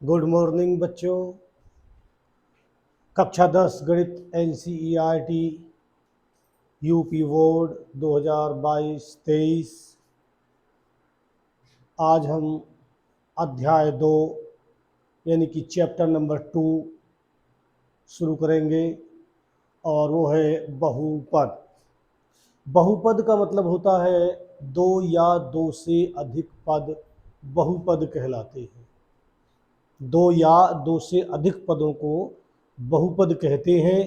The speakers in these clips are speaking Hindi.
गुड मॉर्निंग बच्चों। कक्षा 10 गणित NCERT यूपी बोर्ड 2022-23। आज हम अध्याय 2 यानी कि चैप्टर नंबर 2 शुरू करेंगे और वो है बहुपद। बहुपद का मतलब होता है दो या दो से अधिक पद बहुपद कहलाते हैं। दो या दो से अधिक पदों को बहुपद कहते हैं।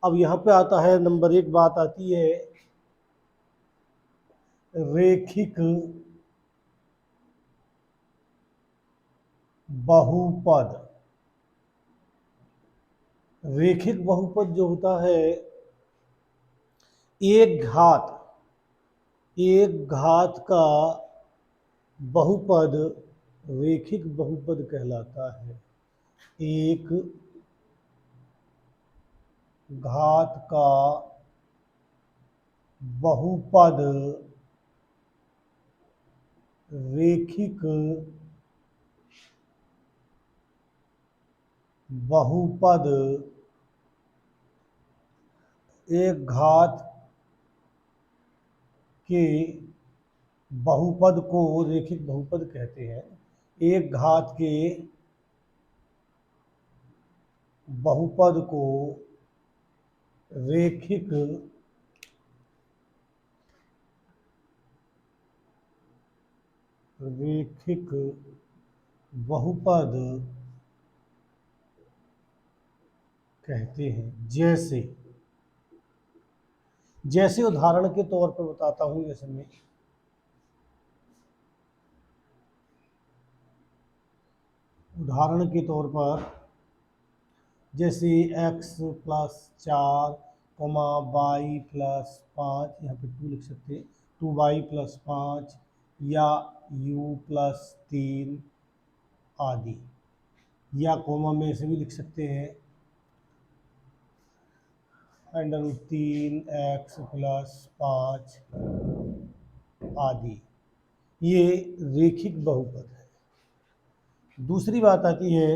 अब यहाँ पे आता है नंबर 1, बात आती है रेखिक बहुपद। रेखिक बहुपद जो होता है एक घात का बहुपद रेखिक बहुपद कहलाता है। एक घात का बहुपद रेखिक बहुपद एक घात के बहुपद को रेखिक बहुपद कहते हैं। एक घात के बहुपद को रेखिक बहुपद कहते हैं। जैसे उदाहरण के तौर पर बताता हूं। जैसे मैं उदाहरण के तौर पर जैसे x + 4 y + 5, यहाँ पे 2 लिख सकते हैं, 2y + 5 या u + 3 आदि, या कोमा में से भी लिख सकते हैं √3x + 5 आदि। ये रेखिक बहुपद है। दूसरी बात आती है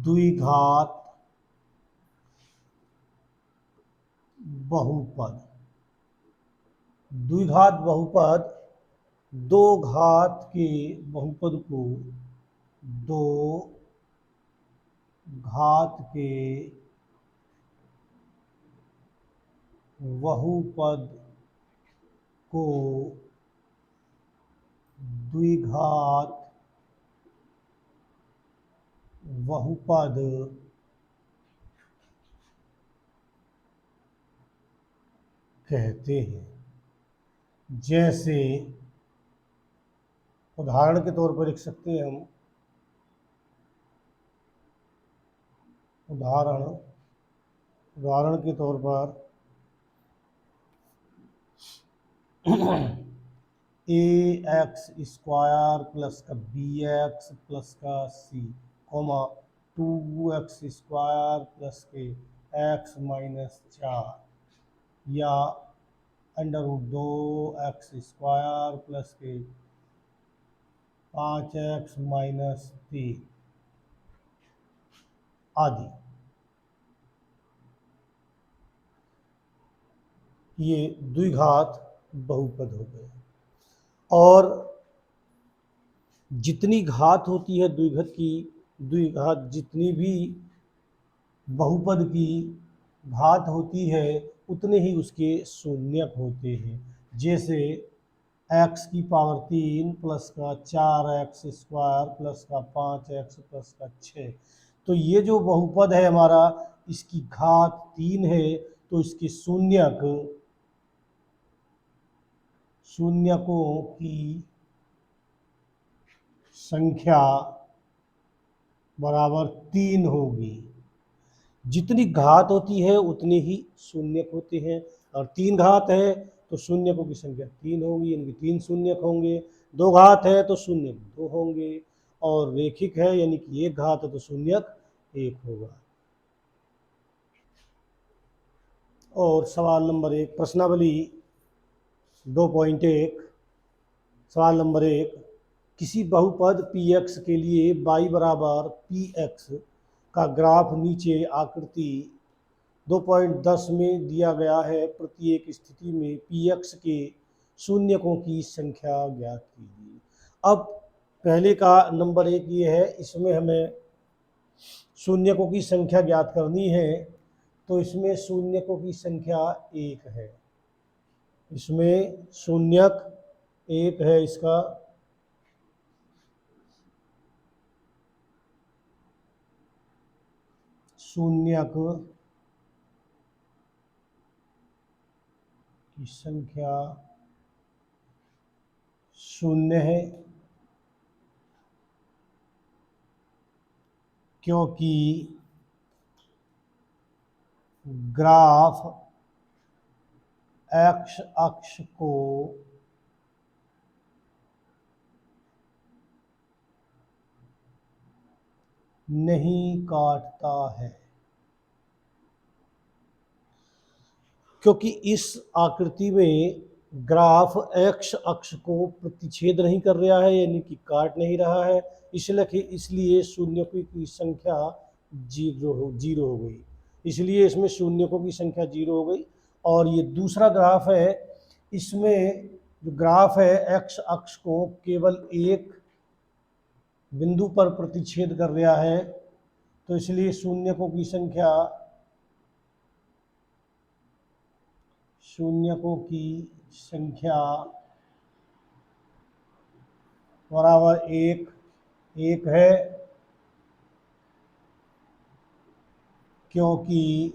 द्विघात बहुपद। द्विघात बहुपद दो घात के बहुपद को दो घात के बहुपद को द्विघात बहुपद कहते हैं। जैसे उदाहरण के तौर पर लिख सकते हैं हम, उदाहरण के तौर पर ax² प्लस का bx प्लस का c, 2x² प्लस के x - 4 या √2x² प्लस के 5x - 3 आदि। ये द्विघात बहुपद हो गए। और जितनी घात होती है द्विघात जितनी भी बहुपद की घात होती है उतने ही उसके शून्यक होते हैं। जैसे x³ प्लस का 4x² प्लस का 5x प्लस का 6। तो ये जो बहुपद है हमारा, इसकी घात 3 है, तो इसके शून्यकों की संख्या बराबर 3 होगी। जितनी घात होती है उतने ही शून्यक होते हैं। और 3 घात है तो शून्यकों की संख्या 3 होगी, यानी कि 3 शून्यक होंगे। 2 घात है तो शून्यक 2 होंगे। और रेखिक है यानी कि 1 घात है तो शून्यक 1 होगा। और सवाल नंबर 1, प्रश्नावली 2.1, सवाल नंबर 1, किसी बहुपद px के लिए y बराबर px का ग्राफ नीचे आकृति 2.10 में दिया गया है। प्रत्येक स्थिति में px के शून्यकों की संख्या ज्ञात कीजिए। अब पहले का नंबर 1 ये है, इसमें हमें शून्यकों की संख्या ज्ञात करनी है। तो इसमें शून्यकों की संख्या 1 है, इसमें शून्यक 1 है। इसका शून्यक की संख्या 0 है, क्योंकि ग्राफ एक्स अक्ष को नहीं काटता है। क्योंकि इस आकृति में ग्राफ एक्स अक्ष को प्रतिच्छेद नहीं कर रहा है, यानी कि काट नहीं रहा है, इसलिए शून्यकों की संख्या जीरो हो गई। इसलिए इसमें शून्यकों की संख्या 0 हो गई। और ये दूसरा ग्राफ है, इसमें जो ग्राफ है एक्स अक्ष को केवल एक बिंदु पर प्रतिच्छेद कर रहा है, तो इसलिए शून्यकों की संख्या बराबर 1 है, क्योंकि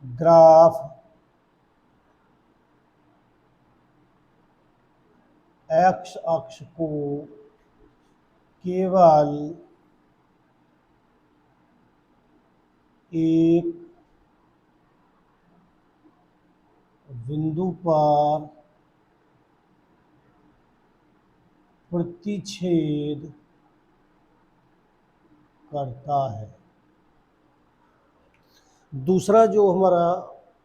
ग्राफ एक्स अक्ष को केवल एक बिंदु पर प्रतिच्छेद करता है। दूसरा जो हमारा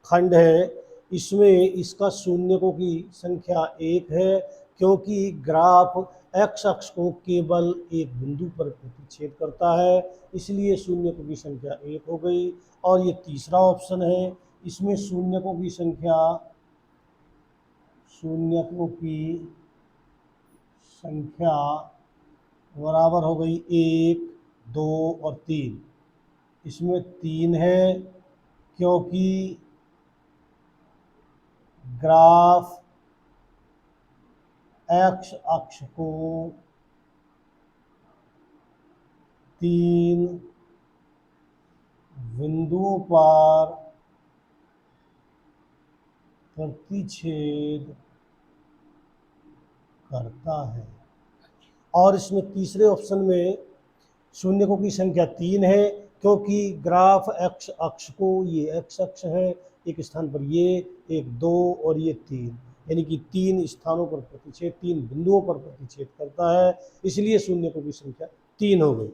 खंड है, इसमें इसका शून्यकों की संख्या 1 है, क्योंकि ग्राफ एक्स अक्ष को केवल एक बिंदु पर प्रतिच्छेद करता है, इसलिए शून्यकों की संख्या 1 हो गई। और ये तीसरा ऑप्शन है, इसमें शून्यकों की संख्या बराबर हो गई 1, 2 और 3। इसमें 3 है, क्योंकि ग्राफ एक्स अक्ष को 3 बिंदुओं पर प्रतिच्छेद करता है। और इसमें तीसरे ऑप्शन में शून्यकों की संख्या 3 है, क्योंकि ग्राफ एक्स अक्ष को, ये एक्स अक्ष है, एक स्थान पर ये 1, 2 और ये 3, यानी कि 3 स्थानों पर प्रतिच्छेद, 3 बिंदुओं पर प्रतिच्छेद करता है, इसलिए शून्यकों की संख्या 3 हो गई।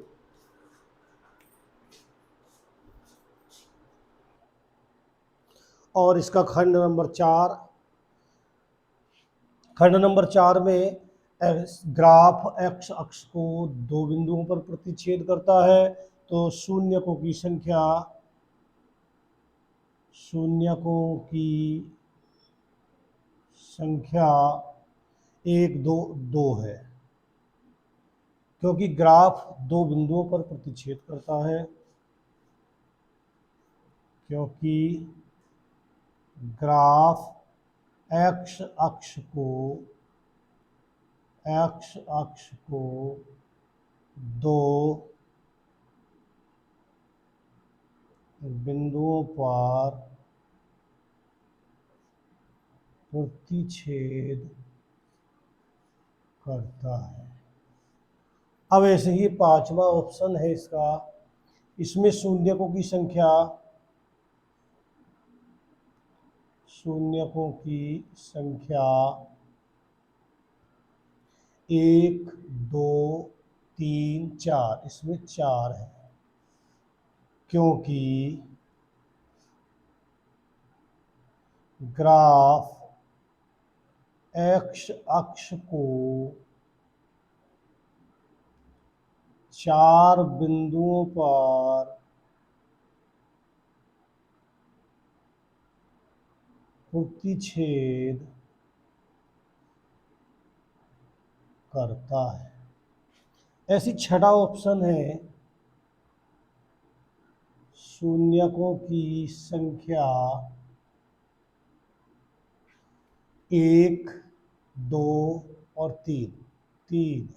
और इसका खंड नंबर 4 में ग्राफ एक्स अक्ष को 2 बिंदुओं पर प्रतिच्छेद करता है, तो शून्यकों की संख्या 1, 2, 2 है, क्योंकि ग्राफ 2 बिंदुओं पर प्रतिच्छेद करता है, क्योंकि ग्राफ एक्स अक्ष को 2 बिंदुओं पर प्रतिच्छेद करता है। अब ऐसे ही 5वां ऑप्शन है इसका, इसमें शून्यकों की संख्या 1, 2, 3, 4, इसमें 4 है, क्योंकि ग्राफ एक्स अक्ष को 4 बिंदुओं पर प्रतिच्छेद करता है। ऐसी छठा ऑप्शन है शून्यकों की संख्या 1, 2 और 3 3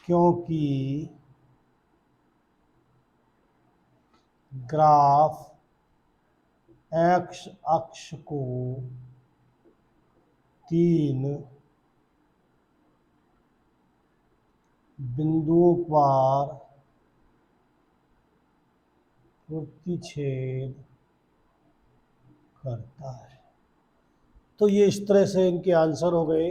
क्योंकि ग्राफ एक्स अक्ष को 3 बिंदुओं पर प्रतिच्छेद करता है। तो ये इस तरह से इनके आंसर हो गए,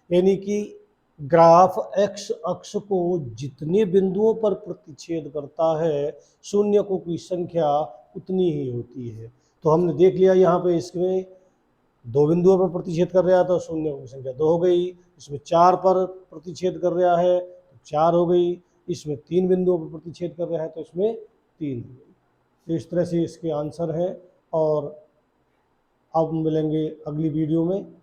यानी कि ग्राफ एक्स अक्ष को जितने बिंदुओं पर प्रतिच्छेद करता है शून्यकों की संख्या उतनी ही होती है। तो हमने देख लिया यहाँ पे इसमें 2 बिंदुओं पर प्रतिच्छेद कर रहा है तो शून्यकों की संख्या 2 हो गई, इसमें 4 पर प्रतिच्छेद कर रहा है तो 4 हो गई, इसमें 3 बिंदुओं पर प्रतिच्छेद कर रहा है तो इसमें 3 हो गई। तो इस तरह से इसके आंसर हैं। और अब मिलेंगे अगली वीडियो में।